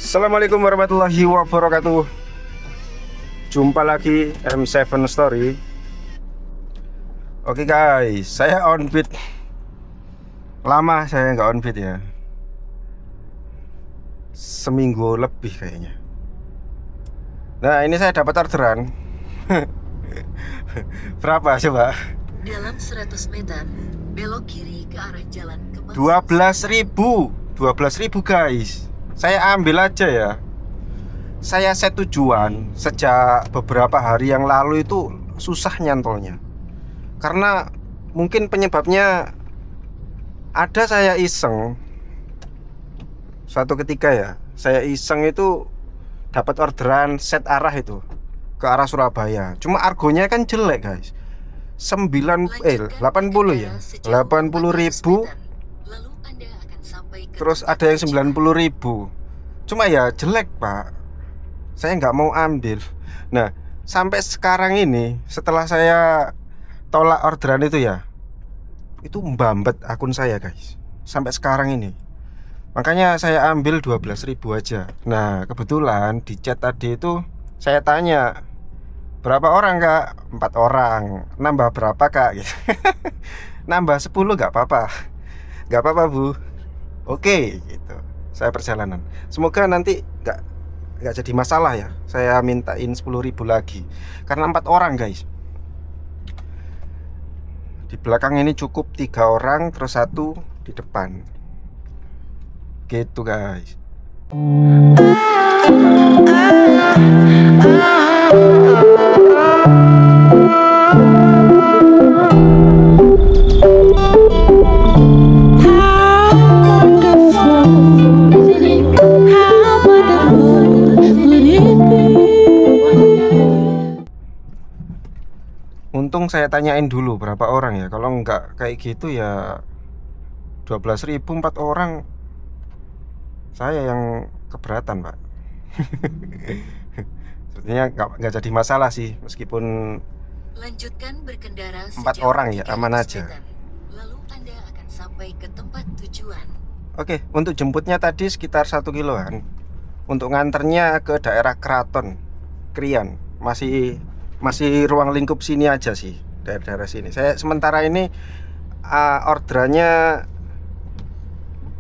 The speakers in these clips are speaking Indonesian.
Assalamualaikum warahmatullahi wabarakatuh. Jumpa lagi M7 Story. Oke guys, saya on beat. Lama saya nggak on beat ya. Seminggu lebih kayaknya. Nah ini saya dapat orderan. Berapa coba? Dalam 100 meter, belok kiri ke arah jalan Kemang. 12.000 guys. Saya ambil aja ya. Saya set tujuan sejak beberapa hari yang lalu itu susah nyantolnya. Karena mungkin penyebabnya ada saya iseng. Suatu ketika ya, saya iseng itu dapat orderan set arah itu ke arah Surabaya. Cuma argonya kan jelek guys. 80 ya. 80.000. Terus ada yang 90.000. Cuma ya jelek pak. Saya nggak mau ambil. Nah sampai sekarang ini setelah saya tolak orderan itu ya, itu mbambet akun saya guys. Sampai sekarang ini. Makanya saya ambil 12.000 aja. Nah kebetulan di chat tadi itu saya tanya, berapa orang kak? 4 orang. Nambah berapa kak? Gitu. Nambah 10 nggak apa-apa. Nggak apa-apa bu. Oke gitu. Saya perjalanan. Semoga nanti nggak jadi masalah ya. Saya mintain 10.000 lagi. Karena 4 orang guys. Di belakang ini cukup 3 orang, terus 1 di depan. Gitu guys. Untung saya tanyain dulu berapa orang ya. Kalau nggak kayak gitu ya 12.000 4 orang, saya yang keberatan pak. Sepertinya nggak jadi masalah sih. Meskipun lanjutkan berkendara 4 orang ya aman aja. Lalu Anda akan sampai ke tempat tujuan. Oke, untuk jemputnya tadi sekitar 1 kiloan. Untuk nganternya ke daerah Keraton Krian, masih ruang lingkup sini aja sih, daerah sini. Saya sementara ini orderannya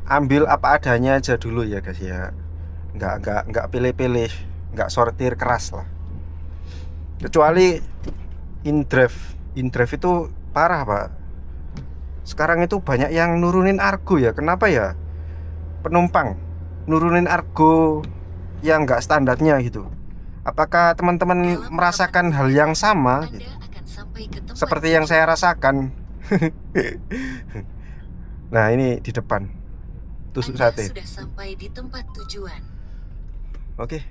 ambil apa adanya aja dulu ya guys ya. Nggak pilih-pilih, nggak sortir keras lah. Kecuali InDrive itu parah pak. Sekarang itu banyak yang nurunin argo ya. Kenapa ya? Penumpang nurunin argo yang nggak standarnya gitu. Apakah teman-teman merasakan hal yang sama gitu? Seperti yang saya rasakan. Nah ini di depan tusuk sate. Sudah sampai di tempat tujuan. Oke,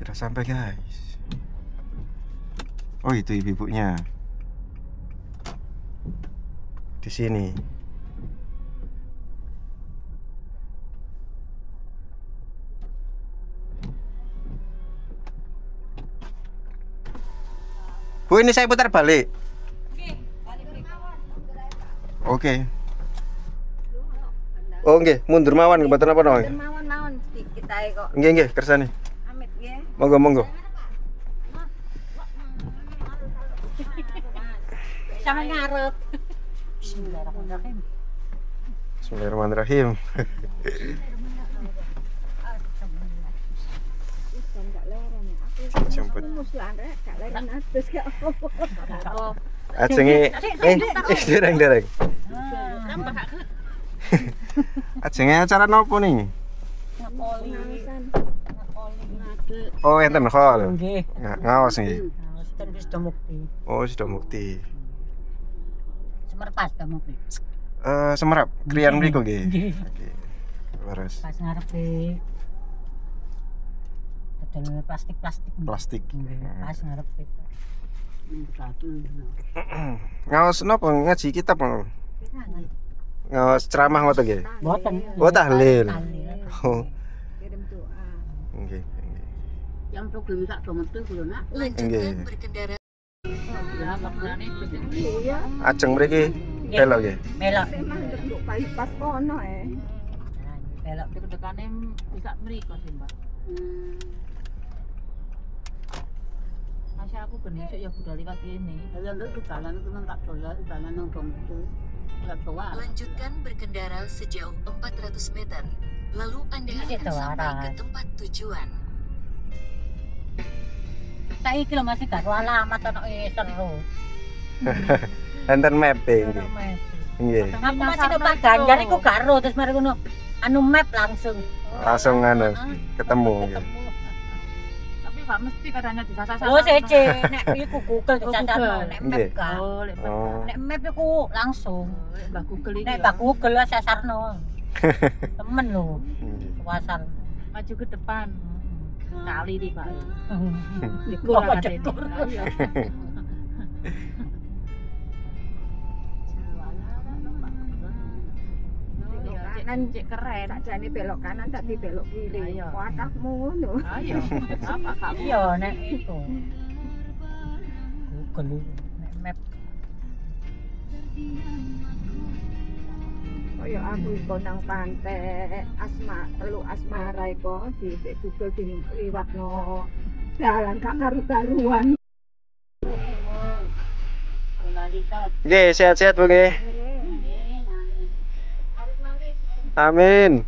sudah sampai guys. Oh itu ibu-ibunya di sini. Bu ini saya putar balik. Oke. Oh nggih, mundur mawon mboten apa napa. Mawon sedikit ae kok. Nggih kersane. Amit nggih. Monggo. Sama ngarep. Bismillahirrahmanirrahim. Jemput. Ajenge dereng. Ajenge acara nopo nih? Ngapoli. Oh enten hall. Nggih. Ngaos nggih. Ten wis do mukti. Oh sudah mukti. Semer pas do mukti. Semerap krian mriku nggih. Nggih. Oke. Leres. Pas ngarepe dodol plastik. Nggih, pas ngarepe. Ngaos nopo ngaji kitab nopo? Ngaos ceramah ngoten nggih. Mboten. Oh tahlil. Oh. Kirim doa. Nggih. Yang program sak do metu kula nak. Lanjutkan berkendara. Ajeng mriki belok nggih. Melok. Memang nduk bypass kono belok ke dekane bisa mriko sih, Mbak. Masih aku ben esuk ya budal liwat kene. Ya lho dalan itu nang tak dolan dalan nang domku. Lanjutkan berkendara sejauh 400 meter. Lalu Anda akan sampai ke tempat tujuan. Saiki lho masih gak alamat ono seru. Enten mapping. Nggih. Aku masih numpak Ganjar iku gak ero terus mari ngono. Anu map langsung. Langsung anu ketemu gitu. Tapi gak mesti kadangnya disasar. Lho sece nek iku Google disasarno nek map kan. Nek map iku langsung. Mbah Google iki. Nek Mbah Google sasarno. Temen lho. Pasar. Maju ke depan. Kali di Pak. Dikur katene. Kanan cek keren. Sakjane belok kanan tapi belok kiri. Watakmu ngono. Ayo. Apa kamu? Iya nek itu. Google nek map. Kaya aku iku nang pantai Teluk Asmara iku di Google di liwatno dalan gak karu-karuan. Nggih, sehat-sehat Bu nggih. Amin.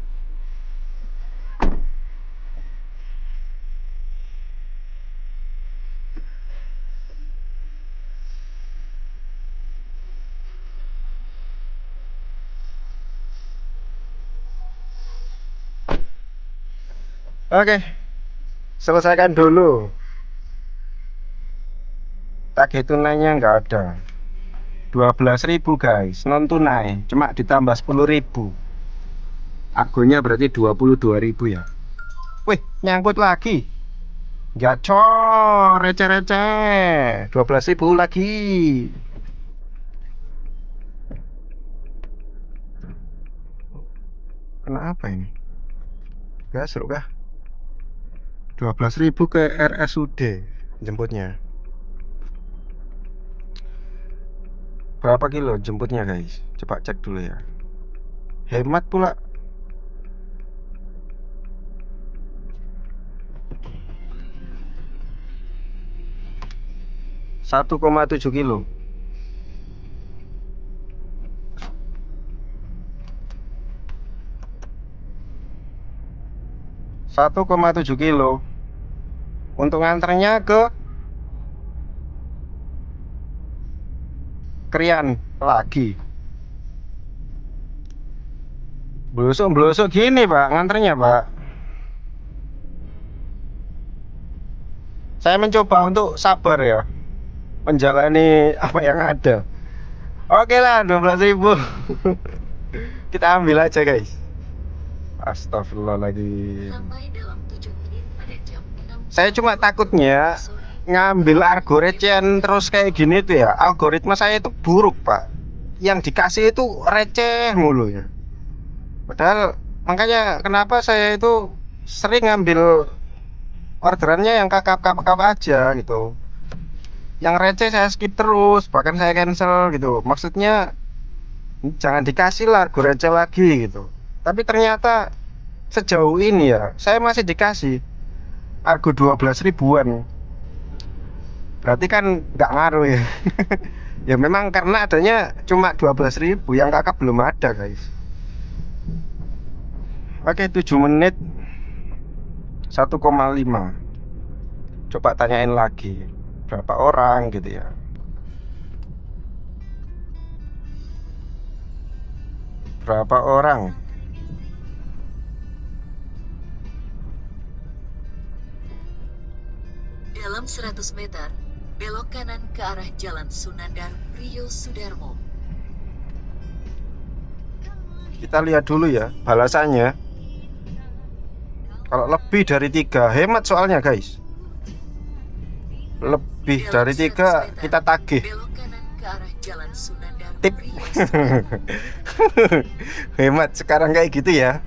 Oke, selesaikan dulu. Tagih tunainya nggak ada. 12.000 guys, non tunai, cuma ditambah 10.000. Agonya berarti 22.000 ya. Wih, nyangkut lagi. Gacor, receh-receh. 12.000 lagi. Kenapa ini? Gak seru kah? 12.000 ke RSUD jemputnya. Berapa kilo jemputnya guys? Coba cek dulu ya. Hemat pula. Satu 1,7 kilo. Satu 1,7 kilo. Untuk nganternya ke Krian lagi. Blusuk-blusuk gini Pak, nganternya Pak. Saya mencoba untuk sabar ya, menjalani apa yang ada. Oke lah, 12.000. Kita ambil aja guys. Astagfirullahaladzim. Sampai dalam 7 menit pada jam 6. Saya cuma takutnya ngambil argo recehan terus kayak gini tuh ya. Algoritma saya itu buruk Pak. Yang dikasih itu receh mulu ya. Padahal makanya kenapa saya itu sering ngambil orderannya yang kakap-kakap aja gitu. Yang receh saya skip terus, bahkan saya cancel gitu. Maksudnya jangan dikasih lah argo receh lagi gitu. Tapi ternyata sejauh ini ya saya masih dikasih argo 12 ribuan. Berarti kan nggak ngaruh ya. Ya memang karena adanya cuma 12.000, yang kakak belum ada guys. Oke, 7 menit 1,5. Coba tanyain lagi berapa orang gitu ya. Berapa orang? Dalam 100 meter, belok kanan ke arah Jalan Sunandar, Rio Sudarmo. Kita lihat dulu ya balasannya. Kalau lebih dari 3, hemat soalnya guys. Lebih dari 3 kita tagih. Belok kanan ke arah Jalan Sunandar, Tip. Rio Sudarmo. Hemat sekarang kayak gitu ya.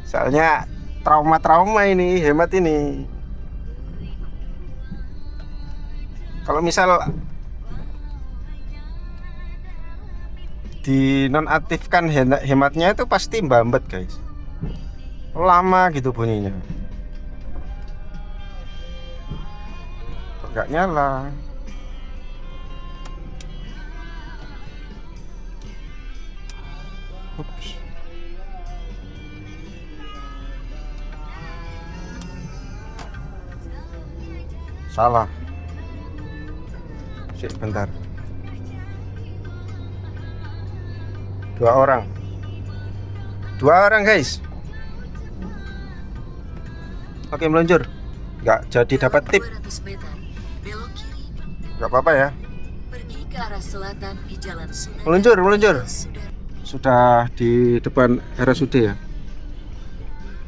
Soalnya trauma-trauma ini, hemat ini. Kalau misal dinonaktifkan hematnya itu pasti mbambet guys. lama gitu bunyinya. Nggak nyala. Ups. Salah. Bentar. 2 orang. 2 orang guys. Oke, meluncur. Nggak jadi dapat tip. 200 meter, belok kiri. Nggak apa-apa ya. Pergi ke arah selatan di Jalan Sunan. Meluncur. Sudah di depan RSUD ya.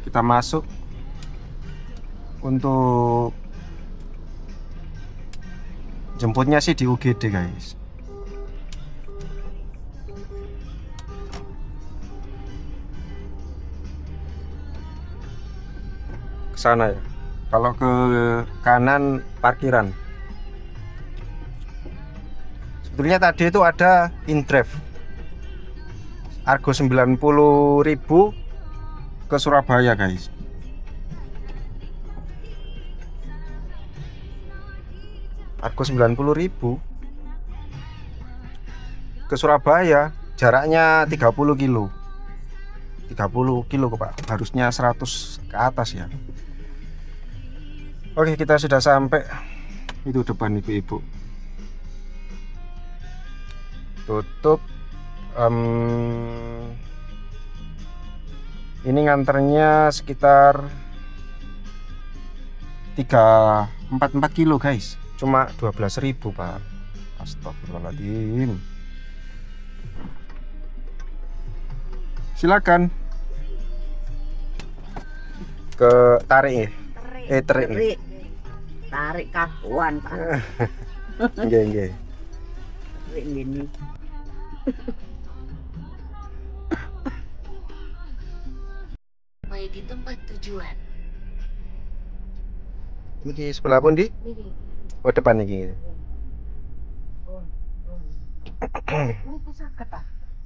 Kita masuk untuk jemputnya sih di UGD guys. Sana ya. Kalau ke kanan parkiran. Sebetulnya tadi itu ada Indrive Argo 90.000 ke Surabaya guys. Argo 90.000 ke Surabaya, jaraknya 30 kilo. 30 kilo Pak. Harusnya 100 ke atas ya. Oke, kita sudah sampai. Itu depan ibu-ibu. Tutup. Ini nganternya sekitar 4 kilo guys. Cuma 12.000 Pak. Astagfirullahaladzim. Silakan. Ke tarik ya. Tarik kakuan Pak. Nggih. Tarik gini. Sampai di tempat tujuan. Ini sebelah pun di? Oh, depan iki.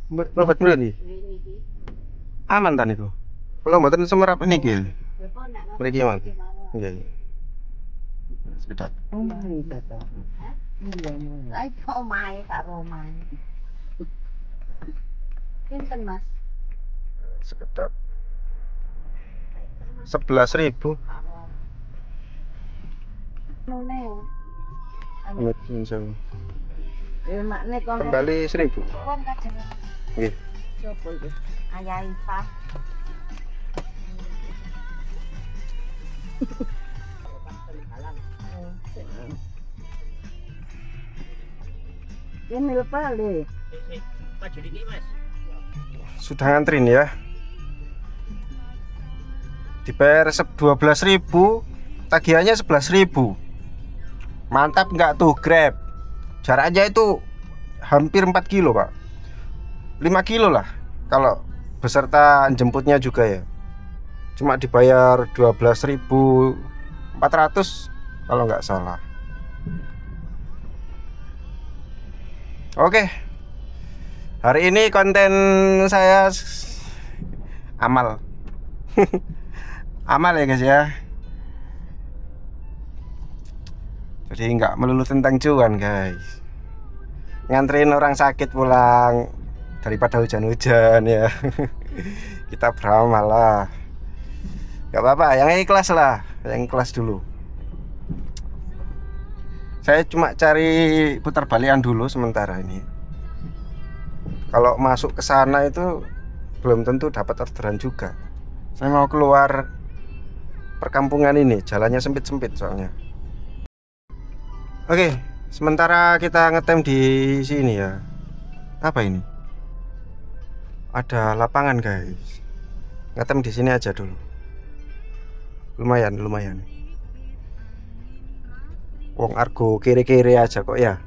Mlebu nih. Aman tan itu. Kalau mboten semerap niki. Mriki aman. Nggih. Sekedap. Ai omahe Pak Roman. Pinten Mas? Sekedap. 11.000. Nune. Insyaallah. Makne kon Kembali 1.000. kon kajeng. Nggih. Sopo iki? Ayah Ipa. Ini lupa le. Maju dikit Mas. Sudah ngantrin ya. Dibayar 12.000, tagihannya 11.000. Mantap nggak tuh Grab? Jaraknya itu hampir 4 kilo Pak. 5 kilo lah kalau beserta jemputnya juga ya. Cuma dibayar 12.400 kalau nggak salah. Oke. Hari ini konten saya amal. Amal ya guys ya. Jadi nggak melulu tentang cuan guys. Nganterin orang sakit pulang daripada hujan-hujan ya. Kita beramal lah. Gak apa-apa, yang ikhlas lah. Yang ikhlas dulu. Saya cuma cari putar balikan dulu sementara ini. Kalau masuk ke sana itu belum tentu dapat orderan juga. Saya mau keluar perkampungan ini, jalannya sempit-sempit soalnya. Oke, sementara kita ngetem di sini ya. Apa ini? Ada lapangan guys. Ngetem di sini aja dulu. Lumayan. Wong Argo kiri-kiri aja kok ya.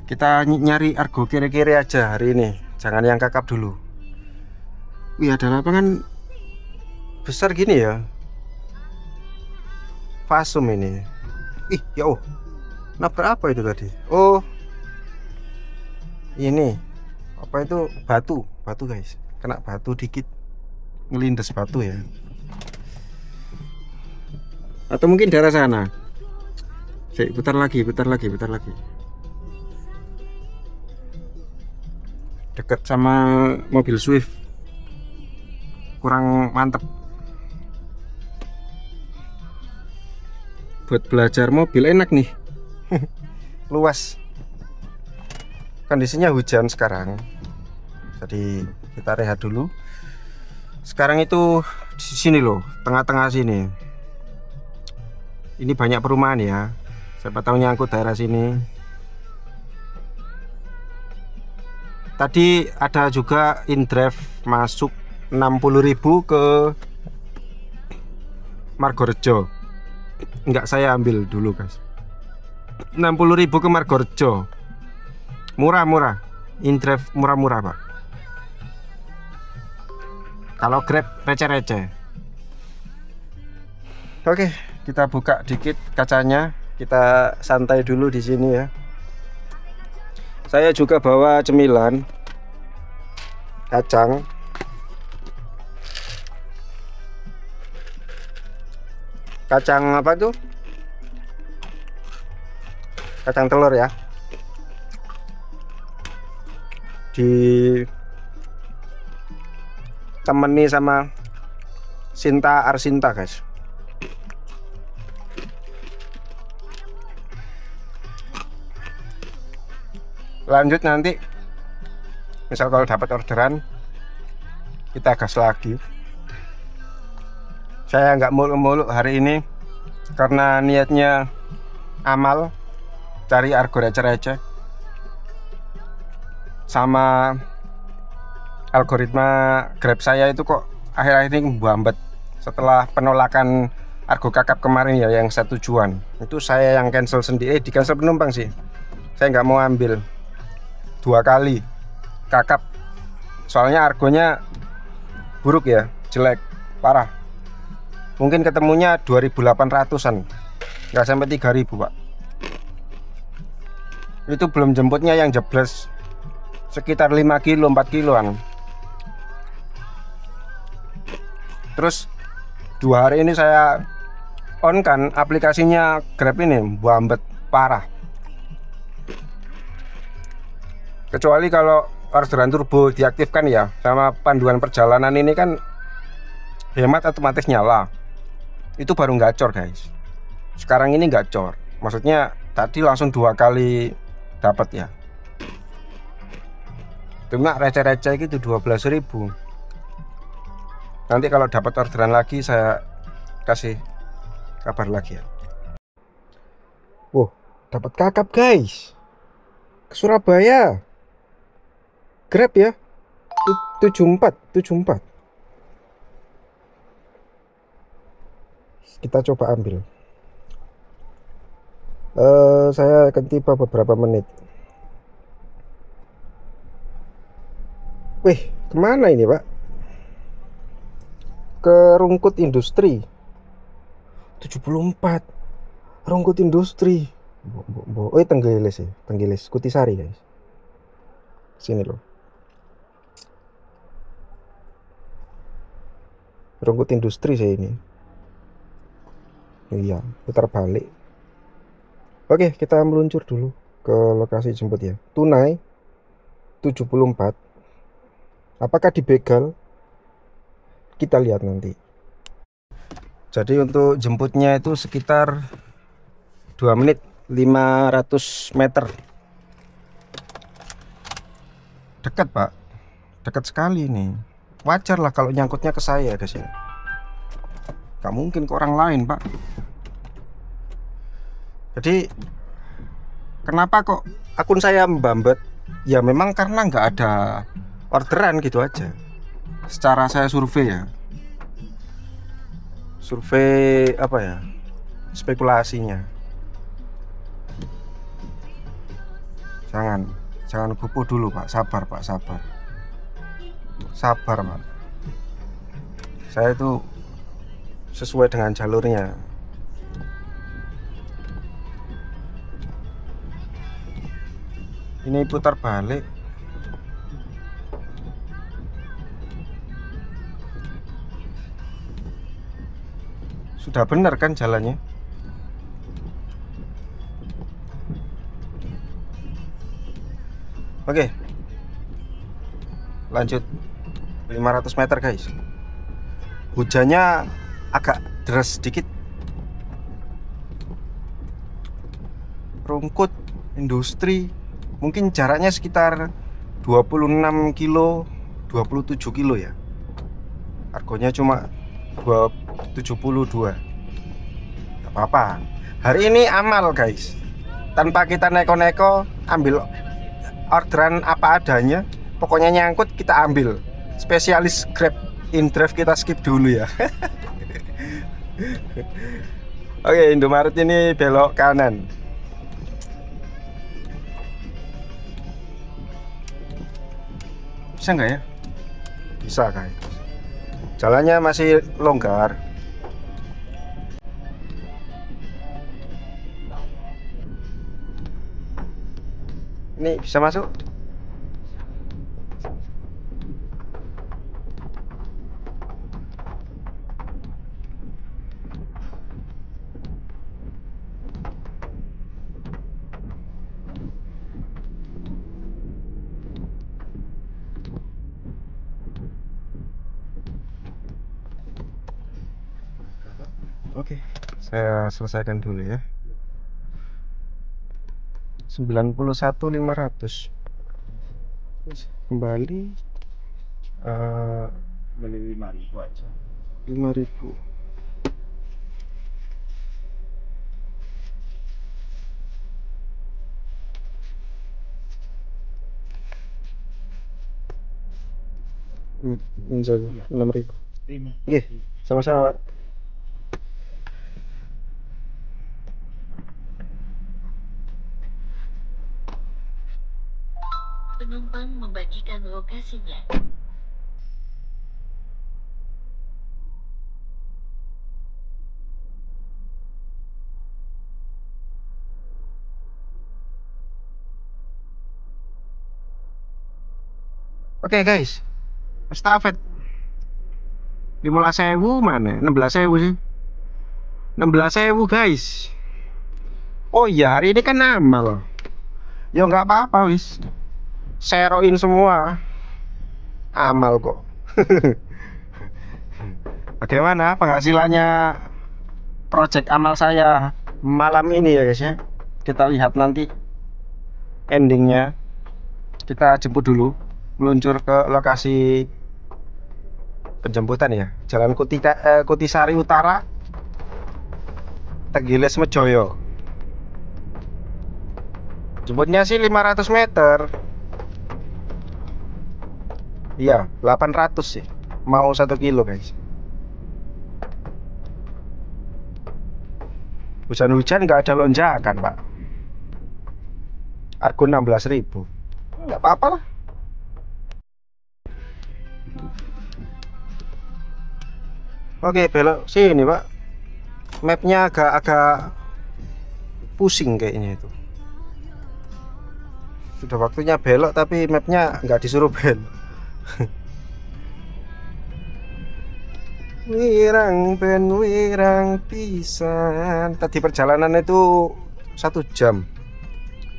Kita nyari Argo kiri-kiri aja hari ini. Jangan yang kakap dulu. Wih, ada lapangan besar gini ya. Fasum ini. Ih, ya oh. Nabrak apa itu tadi? Oh. Ini. Apa itu? Batu guys. Kena batu dikit. ngelindes batu ya. Atau mungkin daerah sana. Putar lagi. Deket sama mobil Swift. Kurang mantep. Buat belajar mobil enak nih. Luas. Kondisinya hujan sekarang. Jadi kita rehat dulu. Sekarang itu di sini loh, tengah-tengah sini. Ini banyak perumahan ya. Siapa tahu nyangkut daerah sini. Tadi ada juga InDrive masuk 60.000 ke Margorejo. Enggak, saya ambil dulu guys. 60.000 ke Margorejo. Murah-murah. InDrive murah-murah Pak. Kalau Grab receh-receh. Oke, kita buka dikit kacanya. Kita santai dulu di sini ya. Saya juga bawa cemilan, kacang, apa tuh? Kacang telur ya. Ditemani sama Sinta Arsinta guys. Lanjut nanti misal kalau dapat orderan kita gas lagi. Saya nggak muluk-muluk hari ini karena niatnya amal, cari argo receh-receh. Sama algoritma Grab saya itu kok akhir-akhir ini mbambet. Setelah penolakan argo kakap kemarin ya yang satu tujuan, itu saya yang cancel sendiri. Di cancel penumpang sih, saya nggak mau ambil 2 kali kakap, soalnya argonya buruk ya, jelek, parah. Mungkin ketemunya 2.800-an, nggak sampai 3.000 Pak. Itu belum jemputnya yang jebles sekitar 5 kilo, 4 kiloan. Terus 2 hari ini saya on kan aplikasinya Grab ini, mbambet parah. Kecuali kalau orderan turbo diaktifkan ya, sama panduan perjalanan ini kan hemat otomatis nyala. Itu baru gacor guys. Sekarang ini gacor. Maksudnya tadi langsung 2 kali dapat ya. Cuma receh-receh gitu 12.000. Nanti kalau dapat orderan lagi saya kasih kabar lagi ya. Wow, dapat kakap guys. Ke Surabaya. Grab ya. 74. Kita coba ambil. Saya akan tiba beberapa menit. Wih, kemana ini Pak? Ke Rungkut Industri 74. Rungkut Industri. Oh, Tenggelis ya, Tenggelis Kutisari guys. Sini loh. Rungkut Industri saya ini. Iya, putar balik. Oke, kita meluncur dulu ke lokasi jemput ya. Tunai 74. Apakah dibegal? Kita lihat nanti. Jadi untuk jemputnya itu sekitar 2 menit 500 meter. Dekat Pak, dekat sekali nih. Wajar lah kalau nyangkutnya ke saya guys ya. Gak mungkin ke orang lain Pak. Jadi kenapa kok akun saya mbambet? Ya memang karena nggak ada orderan gitu aja. Secara saya survei ya, survei apa ya, spekulasinya. Jangan kupu dulu Pak, sabar Pak, sabar Pak. Saya itu sesuai dengan jalurnya. Ini putar balik. Sudah benar kan jalannya? Oke. Lanjut 500 meter guys. Hujannya agak deras sedikit. Rungkut industri. Mungkin jaraknya sekitar 26 kilo, 27 kilo ya. Harganya cuma 272. Gak apa-apa. Hari ini amal guys. Tanpa kita neko-neko, ambil orderan apa adanya. Pokoknya nyangkut kita ambil. Spesialis Grab in-drive kita skip dulu ya. Oke, Indomaret ini belok kanan. Bisa nggak ya? Bisa guys. Jalannya masih longgar. Ini bisa masuk? Oke, saya selesaikan dulu ya. 91.500. Kembali 5.000 aja. 5.000. Menjaga 6.000. Oke, sama-sama. Penumpang membagikan lokasinya. Oke guys, estafet 15.000 mana? 16.000 sih. 16.000 guys. Oh iya, hari ini kan amal. Ya nggak apa-apa wis. Seroin semua. Amal kok. Bagaimana penghasilannya project amal saya malam ini ya guys ya. Kita lihat nanti endingnya. Kita jemput dulu, meluncur ke lokasi penjemputan ya. Jalan Kutisari Utara, Tegiles Mejoyo. Jemputnya sih 500 meter. Iya, 800 sih. Mau 1 kilo guys. Hujan-hujan nggak ada lonjakan pak. Argo 16.000. Nggak apa-apa lah. Oke, belok sini pak. Mapnya agak pusing kayaknya itu. Sudah waktunya belok tapi mapnya nggak disuruh belok. Wirang ben wirang pisan. Tadi perjalanan itu 1 jam.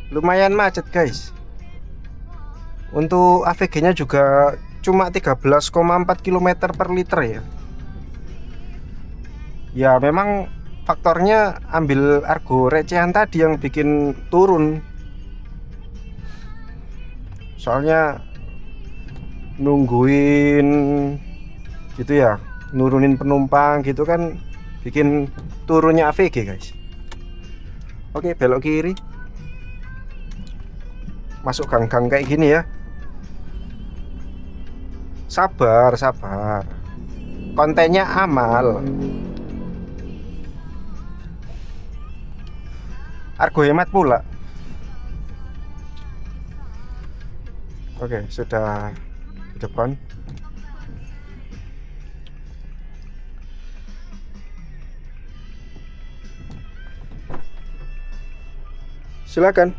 Lumayan macet guys. Untuk AVG nya juga cuma 13,4 km per liter ya. Ya memang faktornya ambil argo recehan tadi yang bikin turun. Soalnya nungguin gitu ya, nurunin penumpang gitu kan bikin turunnya AVG guys. Oke, belok kiri, masuk gang-gang kayak gini ya. Sabar, sabar, kontennya amal. Argo hemat pula. Oke, sudah di depan. Silakan.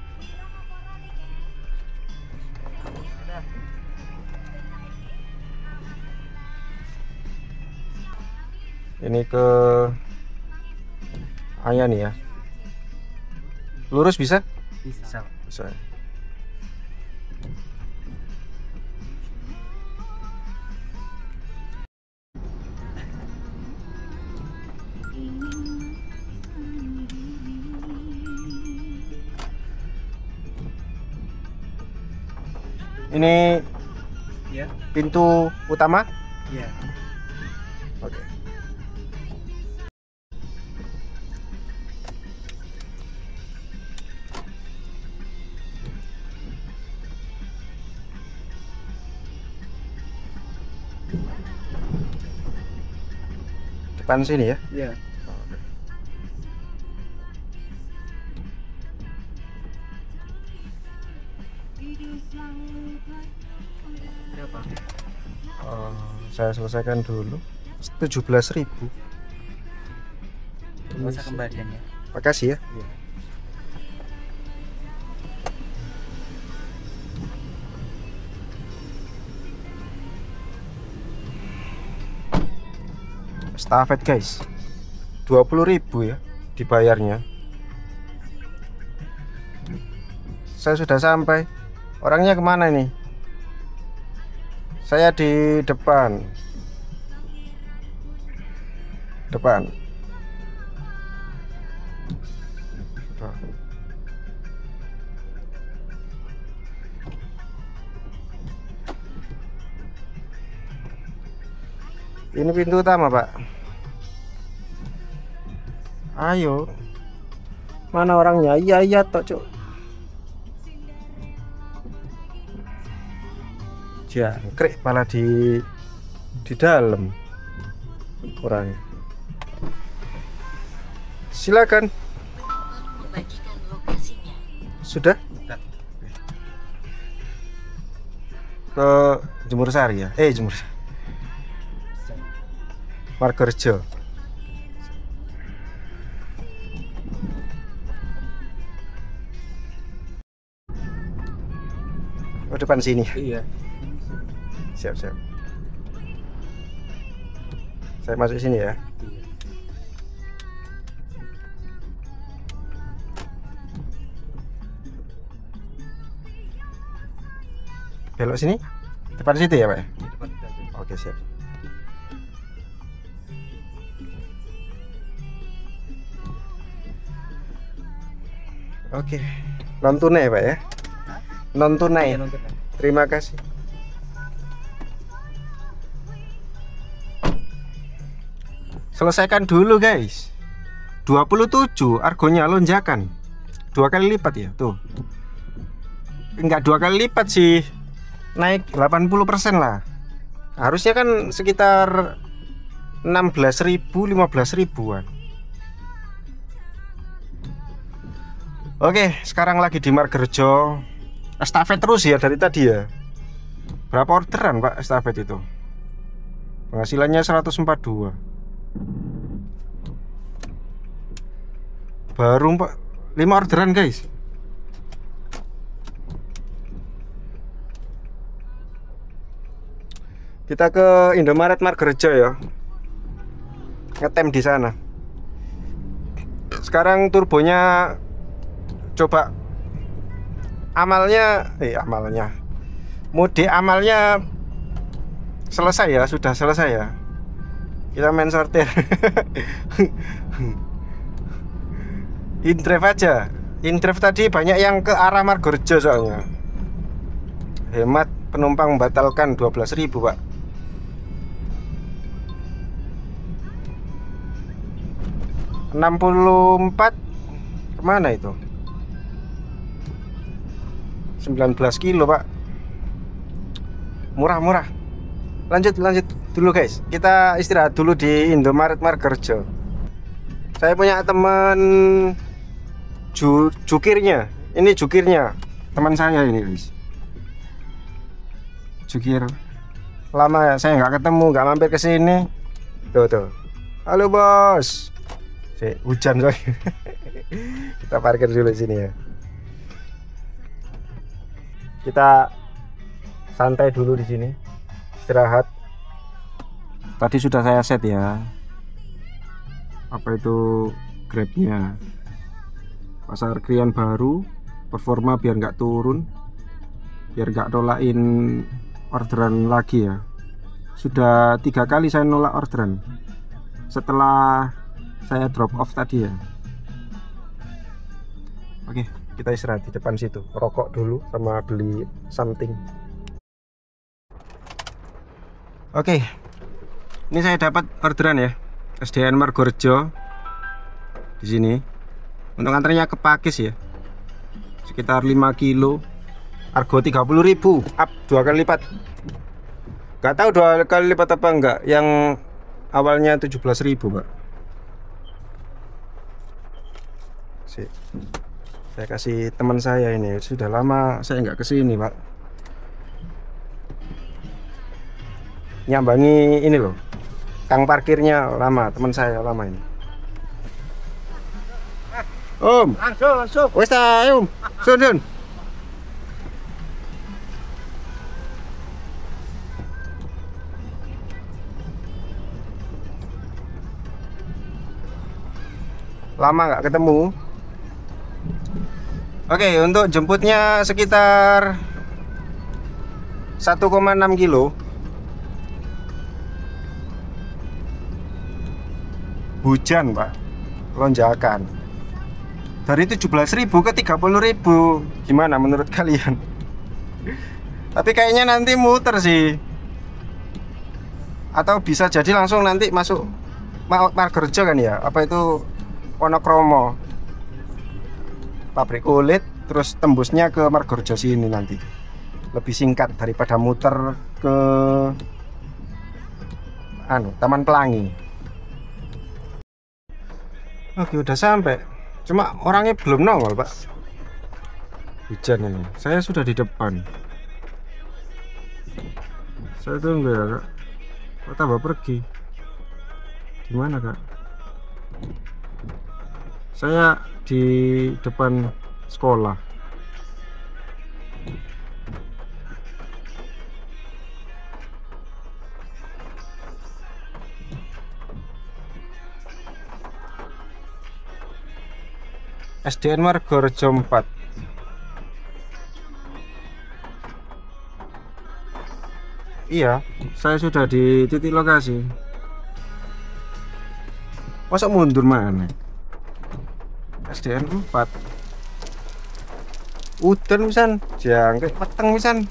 Ini ke Ayan ya. Lurus bisa? Bisa. Bisa. Ini Ya. pintu utama? Iya. Oke. Depan sini ya? Iya. Berapa? Saya selesaikan dulu. 17.000. Masa kembalian ya. Makasih ya. Iya. Estafet guys, 20.000 ya dibayarnya. Saya sudah sampai. Orangnya kemana nih? Saya di depan. Ini pintu utama, Pak. Ayo. Mana orangnya? Iya tok, Cuk. Jangkrik malah di dalam orangnya. Silakan. Penumpang membagikan lokasinya. Sudah? Ke Jemur Sari ya? Jemur Sari. Margorejo. Oh, depan sini. Iya. Siap. Saya masuk sini ya. Iya. Belok sini? Depan situ ya, Pak? Di depan kita aja. Oke, siap. Oke. Non tunai ya, Pak ya? Non tunai. Iya, nonton. Terima kasih. Selesaikan dulu, guys. 27 argonya lonjakan. 2 kali lipat ya, tuh. Enggak 2 kali lipat sih. Naik 80% lah. Harusnya kan sekitar 16.000, 15.000-an. Oke, sekarang lagi di Margorejo. Estafet terus ya dari tadi ya. Berapa orderan, Pak, estafet itu? Penghasilannya 142. Baru, Pak, 5 orderan, guys. Kita ke Indomaret Margorejo ya. Ngetem di sana. Sekarang turbonya coba mode amalnya selesai ya, sudah selesai ya. Kita main sortir. Indrive aja. Indrive tadi banyak yang ke arah Margorejo soalnya. Hemat penumpang membatalkan 12.000, Pak. ...64 kemana itu? 19 kilo, Pak. Murah. Lanjut dulu, guys. Kita istirahat dulu di Indomaret Margorejo. Saya punya teman jukirnya. Ini jukirnya teman saya ini, guys. Jukir. Lama ya saya nggak ketemu, nggak mampir ke sini. Tuh. Halo, Bos. Hujan coy. Kita parkir dulu sini ya. Kita santai dulu di sini, istirahat. Tadi sudah saya set ya. Apa itu Grabnya. Pasar Krian Baru, performa biar nggak turun, biar nggak nolain orderan lagi ya. Sudah 3 kali saya nolak orderan setelah saya drop off tadi ya. Oke, kita istirahat di depan situ, rokok dulu sama beli something. Oke, ini saya dapat orderan ya, SDN Margorejo di sini. Untuk antaranya ke Pakis ya, sekitar 5 kilo, harga 30.000, up 2 kali lipat. Gak tahu 2 kali lipat apa enggak, yang awalnya 17.000 Pak. Saya kasih teman saya ini, sudah lama saya nggak kesini Pak. Nyambangi ini loh, kang parkirnya lama, teman saya lama ini. Om, langsung. Wes ta, Om. Sun. Lama nggak ketemu. Oke, untuk jemputnya sekitar 1,6 kilo. Hujan Pak, lonjakan dari 17.000 ke 30.000. Gimana menurut kalian? Tapi kayaknya nanti muter sih, atau bisa jadi langsung nanti masuk Margorejo kan ya, apa itu Wonokromo, pabrik kulit, terus tembusnya ke Margorejo sini nanti. Lebih singkat daripada muter ke Taman Pelangi. Oke, udah sampai. Cuma orangnya belum nongol Pak. Hujan ini. Saya sudah di depan. Saya tunggu ya Kak. Kok tambah pergi? Gimana Kak? Saya di depan sekolah. SDN Margorejo 4. Iya, saya sudah di titik lokasi. Masa mundur mana? SDN 4. Udan pisan, jangkrik peteng pisan.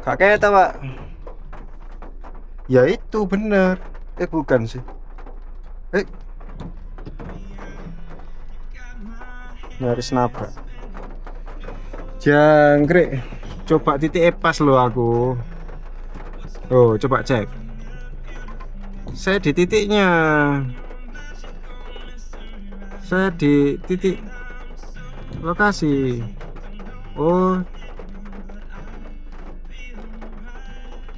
Kakek tahu Pak? Ya itu bener. Bukan sih. Nyaris nabrak. Jangkrik. Coba titik pas lo aku. Oh, coba cek. Saya di titiknya. Saya di titik lokasi. Oh,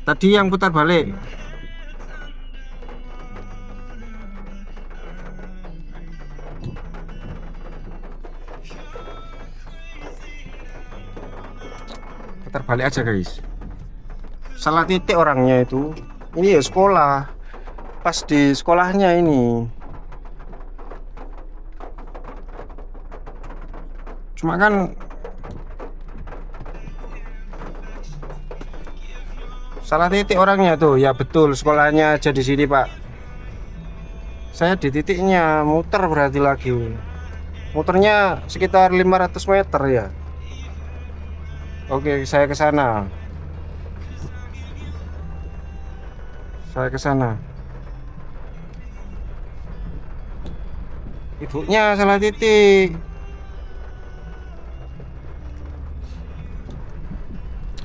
tadi yang putar balik. Putar balik aja guys. Salah titik orangnya itu. Ini ya sekolah. Pas di sekolahnya ini. Cuma kan salah titik orangnya tuh. Ya betul, sekolahnya aja di sini Pak. Saya di titiknya, muter berarti lagi. Muternya sekitar 500 meter ya. Oke, saya ke sana. Ibunya salah titik.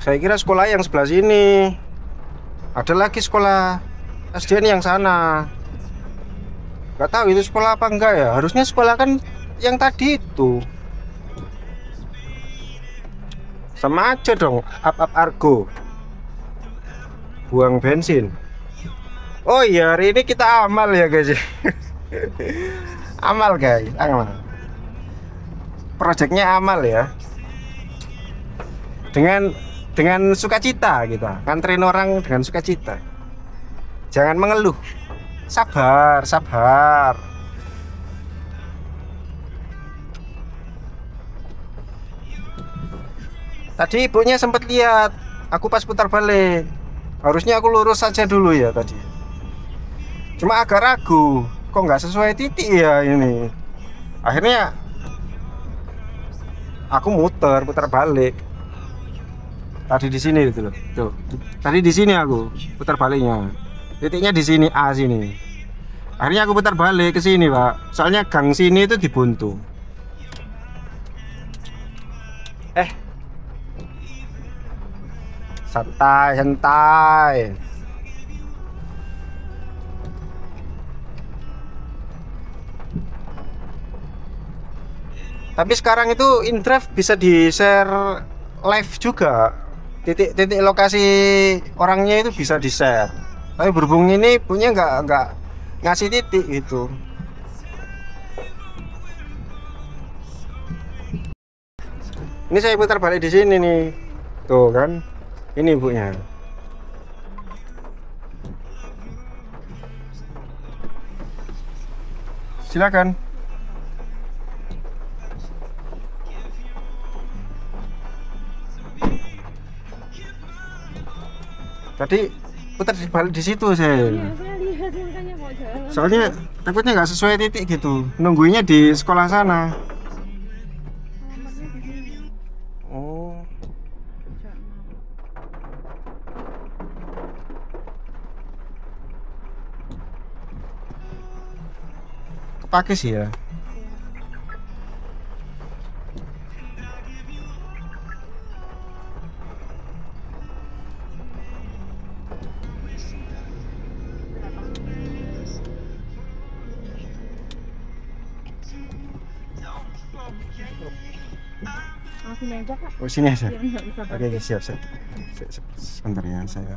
Saya kira sekolah yang sebelah sini. Ada lagi sekolah SDN yang sana. Gak tahu itu sekolah apa enggak ya. Harusnya sekolah kan yang tadi itu. Sama aja dong, up argo. Buang bensin. Oh iya, hari ini kita amal ya guys. Amal guys, amal. Proyeknya amal ya. Dengan sukacita kita, nganterin orang dengan sukacita. Jangan mengeluh. Sabar, sabar. Tadi ibunya sempat lihat aku pas putar balik. Harusnya aku lurus saja dulu ya tadi. Cuma agak ragu, kok nggak sesuai titik ya ini. Akhirnya aku putar balik. Tadi di sini gitu loh. Tuh. Tadi di sini aku putar baliknya. Titiknya di sini A sini. Akhirnya aku putar balik ke sini, Pak. Soalnya gang sini itu dibuntu. Santai, santai. Tapi sekarang itu InDrive bisa di-share live juga. Titik-titik lokasi orangnya itu bisa di-share. Tapi berhubung ini punya nggak ngasih titik gitu. Ini saya putar balik di sini nih. Tuh kan. Ini ibunya. Silakan. Tadi putar balik di situ saya. Iya, saya lihat makanya mau jalan. Soalnya takutnya nggak sesuai titik gitu. Nungguinnya di sekolah sana. Oh. Kepake sih ya. Sini aja Kak. Oh sini aja. Biar nggak bisa Oke, siap. Sebentar ya saya.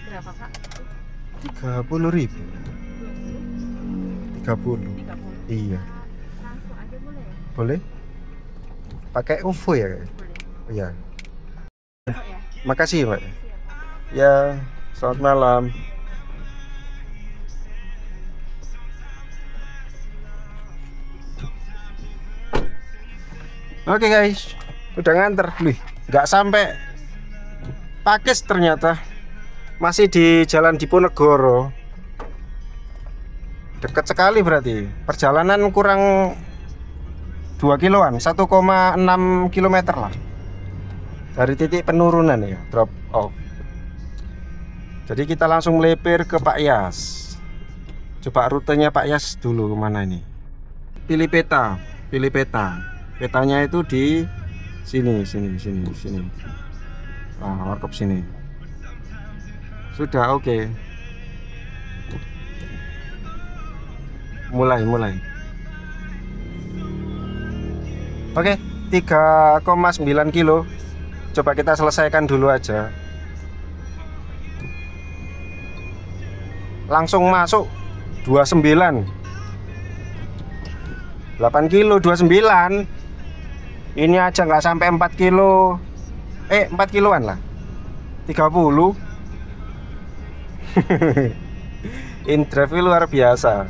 Berapa Kak? 30.000. 30. Iya. Langsung aja boleh ya? Boleh? Pakai OVO ya? Boleh. Oh, iya. Kok ya? Makasih, Pak. Ya, selamat malam. Oke guys, udah nganter, nggak sampai Pakis ternyata, masih di Jalan Diponegoro. Dekat sekali berarti, perjalanan kurang 2 kiloan, 1,6 kilometer lah dari titik penurunan ya, drop off. Jadi kita langsung melepir ke Pak Yas. Coba rutenya Pak Yas dulu, kemana ini? Pilih peta. Petanya itu di sini. Nah, warkop sini. Sudah oke. Mulai. Oke, 3,9 kilo. Coba kita selesaikan dulu aja. Langsung masuk 29. 8 kilo 29. Ini aja nggak sampai 4 kilo. 4 kiloan lah. 30. InDrive luar biasa.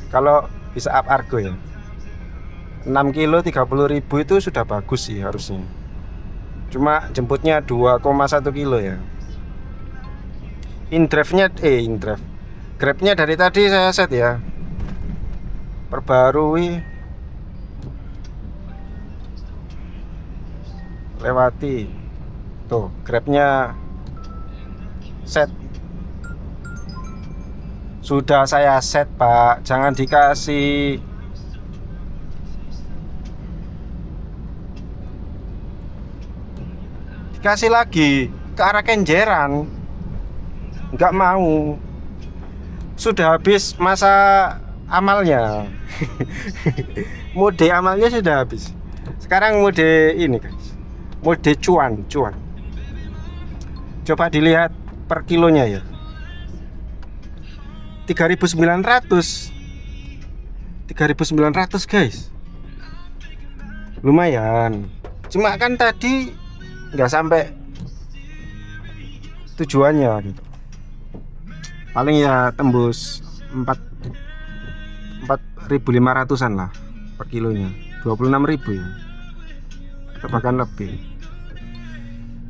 Kalau bisa up argo ya. 6 kilo 30.000 itu sudah bagus sih harusnya. Cuma jemputnya 2,1 kilo ya. InDrive-nya Grab-nya dari tadi saya set ya. Perbarui. Lewati. Tuh, Grab-nya set. Sudah saya set, Pak. Jangan dikasih. Dikasih lagi ke arah Kenjeran. Nggak mau. sudah habis masa amalnya. Mode amalnya sudah habis. Sekarang mode ini guys, mode cuan. Coba dilihat per kilonya ya, 3.900 guys, lumayan. Cuma kan tadi nggak sampai tujuannya gitu, paling ya tembus 4.500-an lah per kilonya, 26.000 ya, atau bahkan lebih.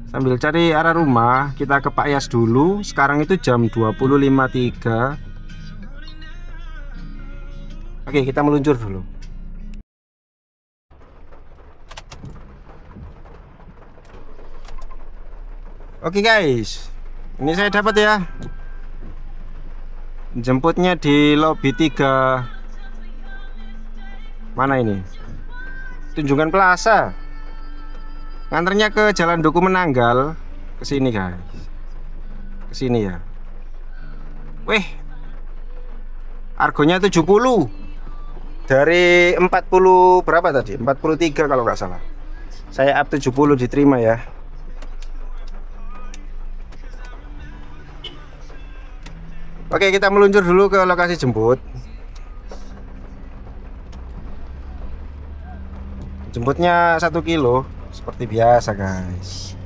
Sambil cari arah rumah, kita ke Pak Yas dulu. Sekarang itu jam 20.53. Oke, kita meluncur dulu. Oke guys, ini saya dapat ya, jemputnya di lobi 3. Mana ini? Tunjungan Plaza. Nganternya ke Jalan Duku Menanggal, ke sini guys. Ke sini ya. Wih. Harganya 70. Dari 40 berapa tadi? 43 kalau nggak salah. Saya up 70 diterima ya. Oke, kita meluncur dulu ke lokasi jemput. Jemputnya 1 kilo seperti biasa guys.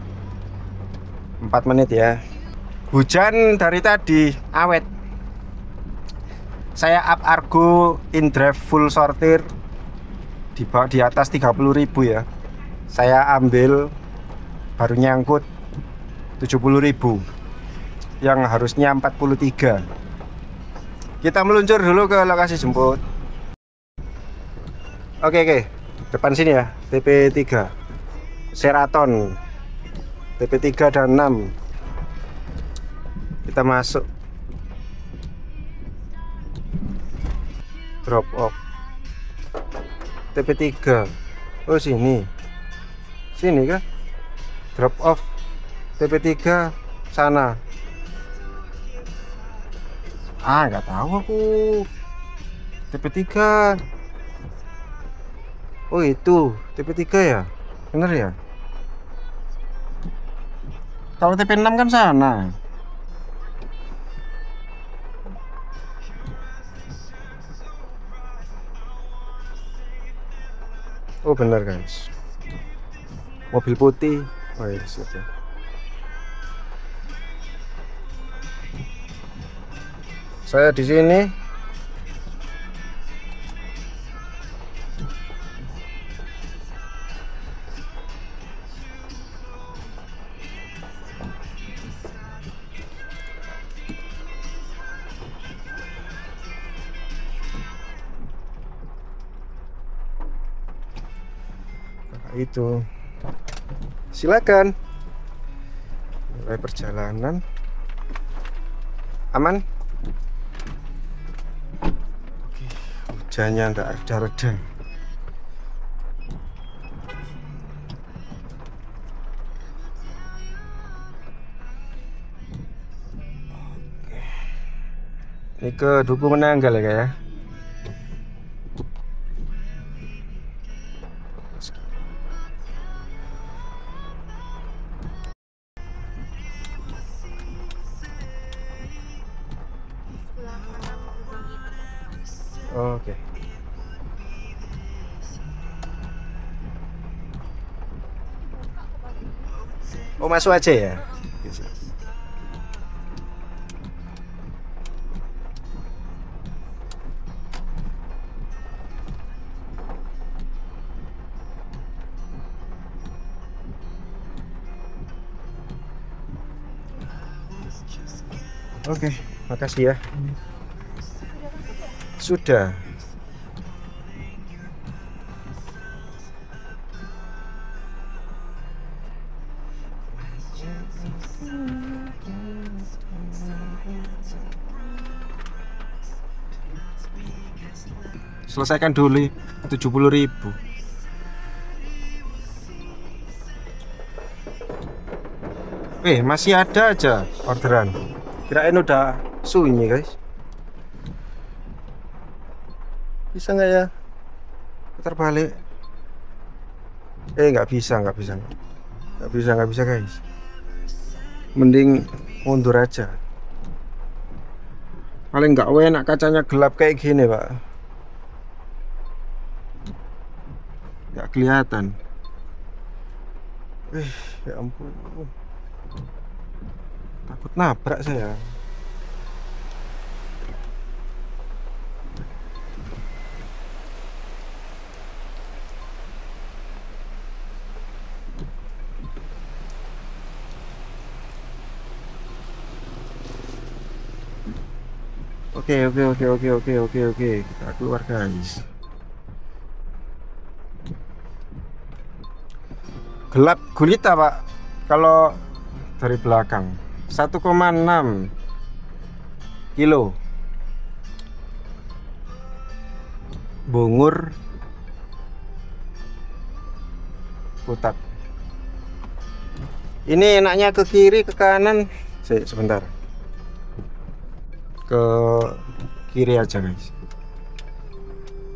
4 menit ya. Hujan dari tadi awet. Saya up Argo InDrive full sortir di atas 30.000 ya. Saya ambil baru nyangkut 70.000 yang harusnya 43. Kita meluncur dulu ke lokasi jemput. Oke. Depan sini ya, TP3 Sheraton, TP3 dan 6. Kita masuk. Drop off TP3. Oh sini kah? Drop off TP3 sana. Nggak tahu aku. TP3. Oh itu TP3 ya, bener ya. Kalau TP6 kan sana. Oh bener guys, mobil putih. Oh iya sudah. Saya di sini. Itu silakan mulai perjalanan aman. Oke, hujannya nggak reda-reda. Ini ke Duku Menanggal ya kayak. Oke. Oh masuk aja ya. Oke, makasih ya. Sudah. Selesaikan dulu 70.000. Masih ada aja orderan. Kirain udah sunyi guys. Bisa nggak ya? Putar balik. Nggak bisa guys. Mending mundur aja. Paling nggak enak kacanya gelap kayak gini pak. Nggak kelihatan. Ya ampun. Takut nabrak saya. Oke. Kita keluar guys. Gelap gulita pak. Kalau dari belakang 1,6 kilo. Bungur putat. Ini enaknya ke kiri ke kanan. Sebentar. Ke kiri aja guys,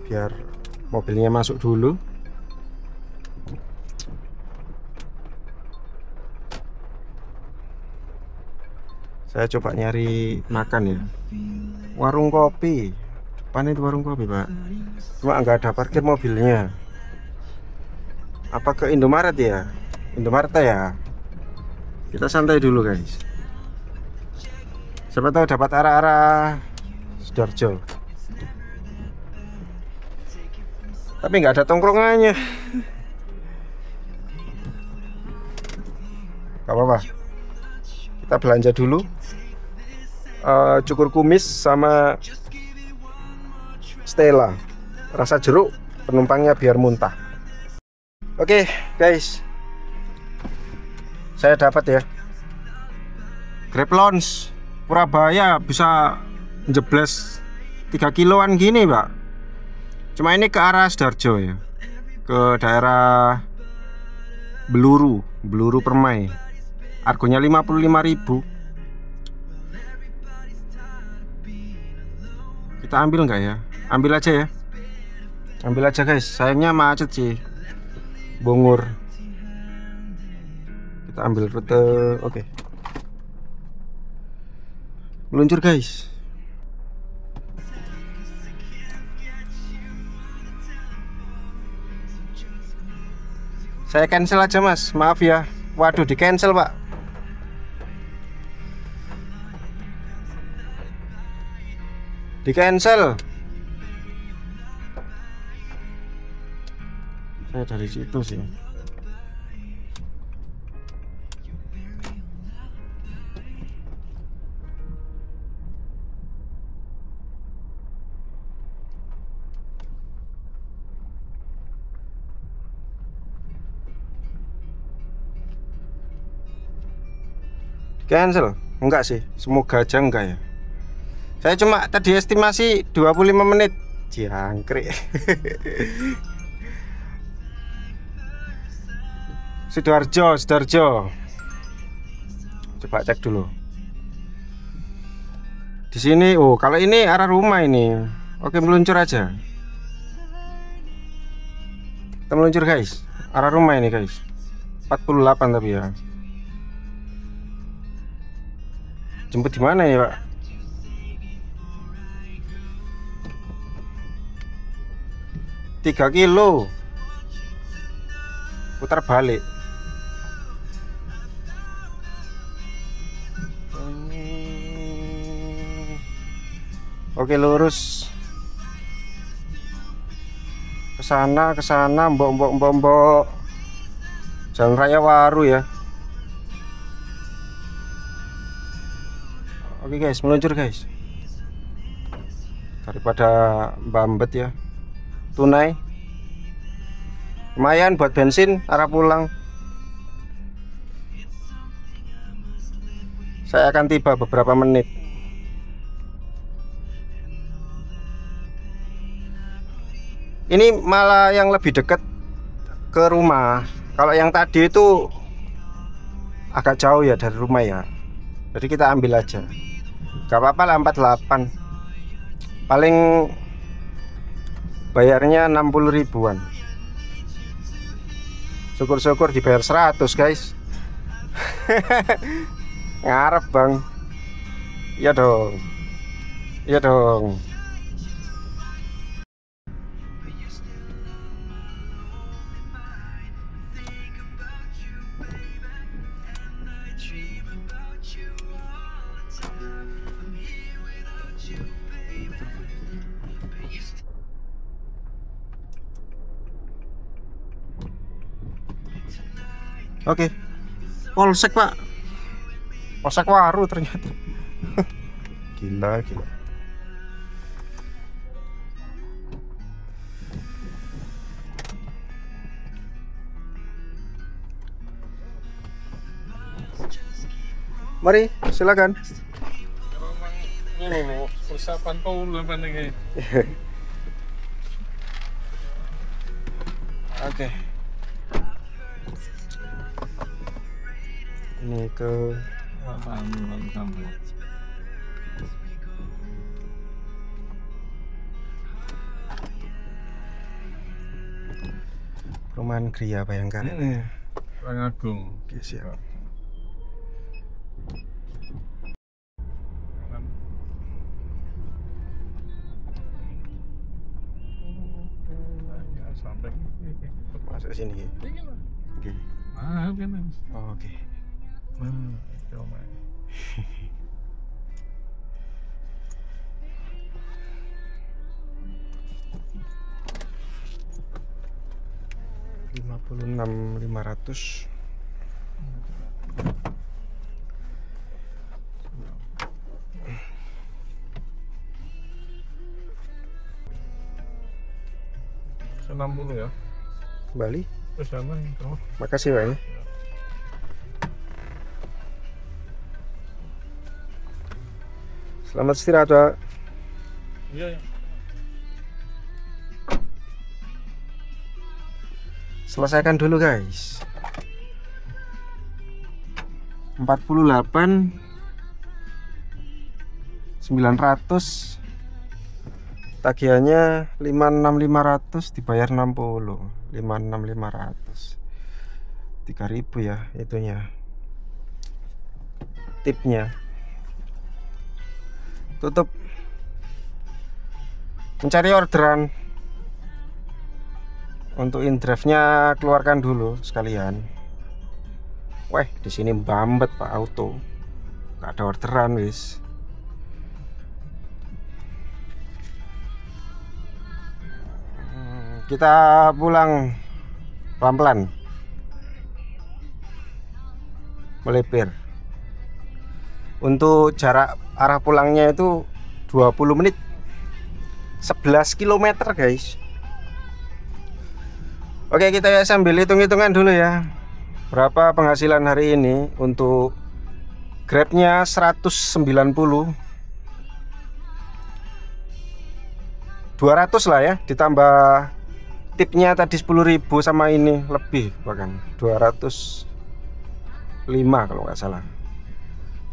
biar mobilnya masuk dulu. Saya coba nyari makan ya. Warung kopi depan itu, warung kopi pak, cuma nggak ada parkir mobilnya. Apa ke Indomaret ya? Indomaret ya. Kita santai dulu guys, siapa tahu dapat arah-arah Sidoarjo. Tapi nggak ada tongkrongannya. Gak apa-apa, kita belanja dulu. Cukur kumis sama Stella rasa jeruk, penumpangnya biar muntah. Oke guys, saya dapat ya Grab Lounge Purabaya, bisa jebles 3 kiloan gini pak. Cuma ini ke arah Sidoarjo ya, ke daerah Beluru Permai. Harganya 55.000. Kita ambil nggak ya? Ambil aja ya. Ambil aja guys, sayangnya macet sih Bungur. Kita ambil rute. Oke. Meluncur guys. Saya cancel aja mas, maaf ya. Waduh, di cancel pak. Di cancel. Saya dari situ sih. Cancel? Enggak sih, semoga aja enggak ya. Saya cuma tadi estimasi 25 menit. Jangkrik. Sidoarjo. Coba cek dulu. Di sini, oh kalau ini arah rumah ini. Oke, meluncur aja. Kita meluncur guys. Arah rumah ini guys. 48 tapi ya. Jemput di mana ya, Pak? Tiga kilo. Putar balik. Oke, lurus. Ke sana, mbok. Jalan Raya Waru ya. Oke guys, meluncur guys. Daripada mbambet ya. Tunai. Lumayan buat bensin arah pulang. Saya akan tiba beberapa menit. Ini malah yang lebih dekat ke rumah. Kalau yang tadi itu agak jauh ya dari rumah ya. Jadi kita ambil aja. Gak apa-apa lah 48. Paling bayarnya 60 ribuan. Syukur-syukur dibayar 100 guys. Ngarep bang. Iya dong. Iya dong. Oke, polsek pak, polsek Waru ternyata. Gila, gila. Mari, silakan. Ini persiapan Paul apa nih? Oke. Ini ke Perumahan Gria Bayangkara. Agung. Oke, siap. Sampai Masuk ke sini. Oke. Oh, oke. Coba. 56.500. Rp60 ya. Bali. Terus sana itu. Makasih Pak ya. Selamat istirahat Pak. Iya ya. Selesaikan dulu guys. 48.900 tagihannya 56.500 dibayar 60. 56.500 3.000 ya itunya tipnya. Tutup mencari orderan. Untuk indrave-nya keluarkan dulu sekalian. Weh, di sini mbambet Pak auto. Gak ada orderan wis. Kita pulang pelan-pelan. Melipir. Untuk jarak arah pulangnya itu 20 menit. 11 km guys. Oke, kita ya sambil hitung-hitungan dulu ya. Berapa penghasilan hari ini untuk Grabnya 190. 200 lah ya, ditambah tipnya tadi 10.000 sama ini lebih bahkan 205 kalau nggak salah.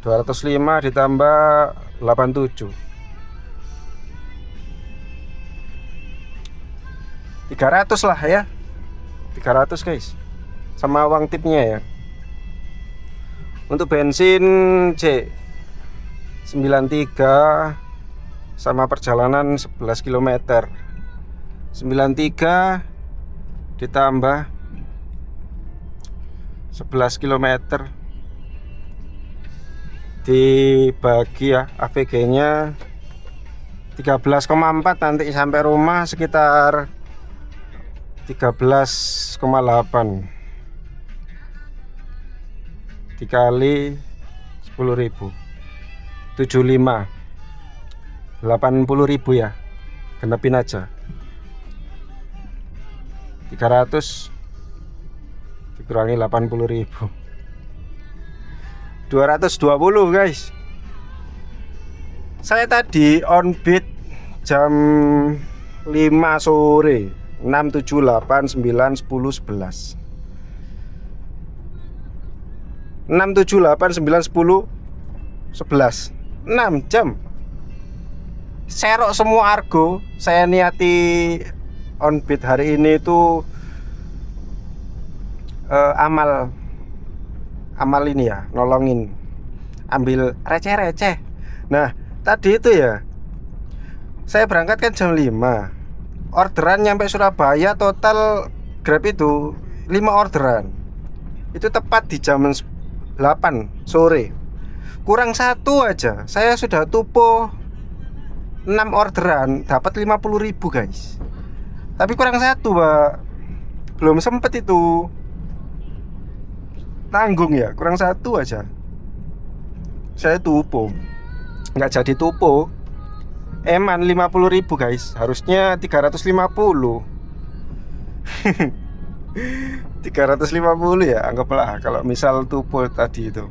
205 ditambah 87. 300 lah ya. 300 guys. Sama uang tipnya ya. Untuk bensin C 93 sama perjalanan 11 km. 93 ditambah 11 km dibagi ya AVG-nya 13,4 nanti sampai rumah sekitar 13,8 dikali 10.000 75 80.000 ya, genepin aja 300 dikurangi 80.000 220 guys. Saya tadi on beat jam 5 sore 6, 7, 8, 9, 10, 11 6, 7, 8, 9, 10, 11 6 jam serok semua argo. Saya niati on beat hari ini itu amal ini ya, nolongin ambil receh-receh. Nah tadi itu ya, saya berangkat kan jam 5, orderan nyampe Surabaya total Grab itu 5 orderan. Itu tepat di jam 8 sore. Kurang 1 aja saya sudah tupo 6 orderan, dapat 50.000 guys. Tapi kurang 1 Pak, belum sempet itu tanggung ya, kurang 1 aja saya tupo, nggak jadi tupo. Eman 50.000 guys, harusnya 350. 350 ya anggaplah, kalau misal tupo tadi itu.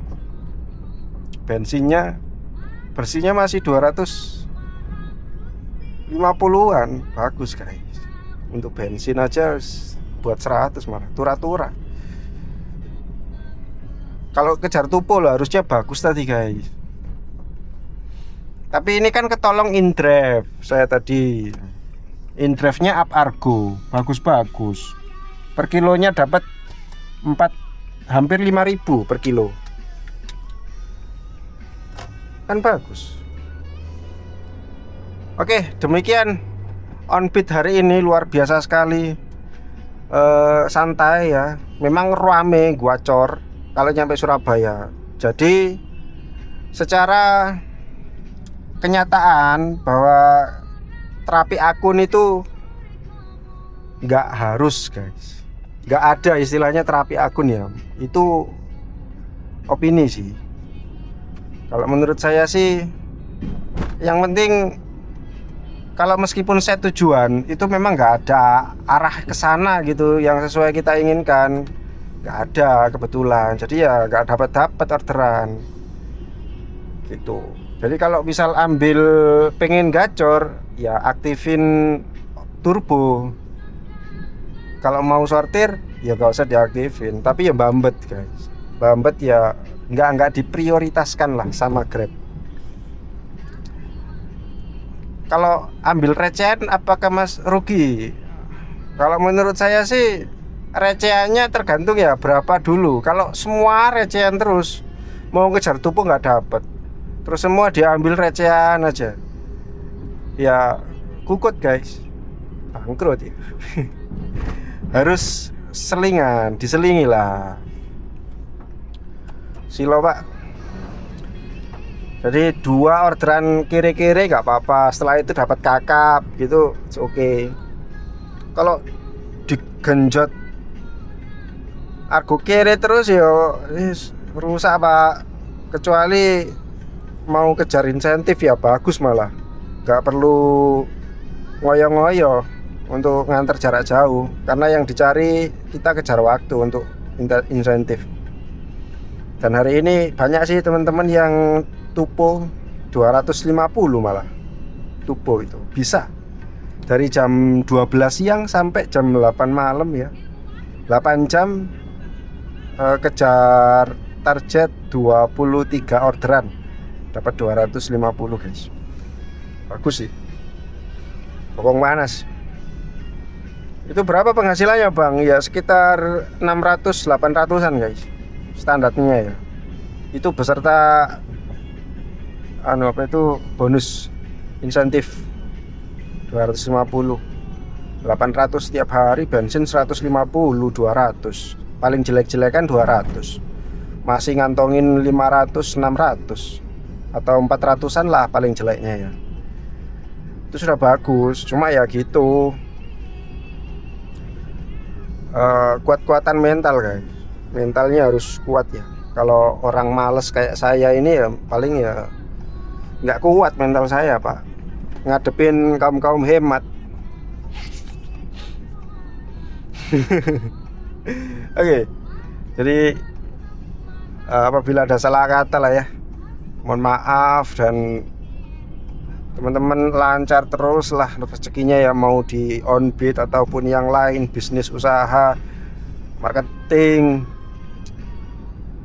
Bensinnya bersihnya masih 250-an, bagus guys. Untuk bensin aja buat 100 malah tura-tura. Kalau kejar tupo lah harusnya bagus tadi guys. Tapi ini kan ketolong InDrive saya tadi. InDrive-nya Up Argo, bagus-bagus. Per kilonya dapat hampir 5.000 per kilo. Kan bagus. Oke, demikian on beat hari ini, luar biasa sekali. Santai ya. Memang rame guacor kalau nyampe Surabaya. Jadi secara kenyataan bahwa terapi akun itu nggak harus guys, nggak ada istilahnya terapi akun ya, itu opini sih. Kalau menurut saya sih yang penting, kalau meskipun set tujuan itu memang nggak ada arah ke sana gitu yang sesuai kita inginkan, nggak ada kebetulan, jadi ya nggak dapat orderan gitu. Jadi kalau misal ambil pengen gacor ya aktifin turbo. Kalau mau sortir ya gak usah diaktifin, tapi ya bambet guys. Bambet ya nggak diprioritaskan lah sama Grab. Kalau ambil recehan apakah Mas rugi? Kalau menurut saya sih recehannya tergantung ya berapa dulu. Kalau semua recehan terus mau ngejar tupo nggak dapet, terus semua diambil recehan aja, ya kukut guys, bangkrut ya. Harus selingan, diselingi lah. Silo Pak. Jadi 2 orderan kiri-kiri nggak apa-apa, setelah itu dapat kakap gitu, oke. Kalau digenjot argo kiri terus ya rusak Pak. Kecuali mau kejar insentif ya bagus, malah nggak perlu ngoyo-ngoyo untuk nganter jarak jauh, karena yang dicari kita kejar waktu untuk insentif. Dan hari ini banyak sih teman-teman yang tupo 250 malah. Tupo itu bisa dari jam 12 siang sampai jam 8 malam ya, 8 jam kejar target 23 orderan, dapat 250 guys. Bagus sih. Bokong panas. Itu berapa penghasilannya Bang? Ya sekitar 600-800an guys, standarnya ya. Itu beserta bonus insentif 250, 800 setiap hari, bensin 150, 200. Paling jelek-jelekan 200. Masih ngantongin 500, 600 atau 400an lah paling jeleknya ya. Itu sudah bagus, cuma ya gitu. Kuat-kuatan mental guys, mentalnya harus kuat ya. Kalau orang males kayak saya ini ya paling ya nggak kuat mental saya Pak, ngadepin kaum hemat. Oke, jadi apabila ada salah kata lah ya, mohon maaf, dan teman-teman lancar terus lah rezekinya ya, mau di Onbeat ataupun yang lain, bisnis usaha, marketing,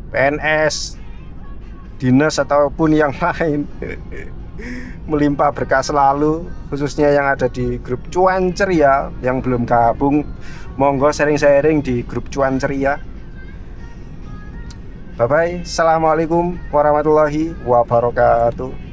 PNS, dinas ataupun yang lain. melimpah berkah selalu, khususnya yang ada di grup Cuan Ceria. Yang belum gabung, monggo sharing-sharing di grup Cuan Ceria. Bye bye. Assalamualaikum warahmatullahi wabarakatuh.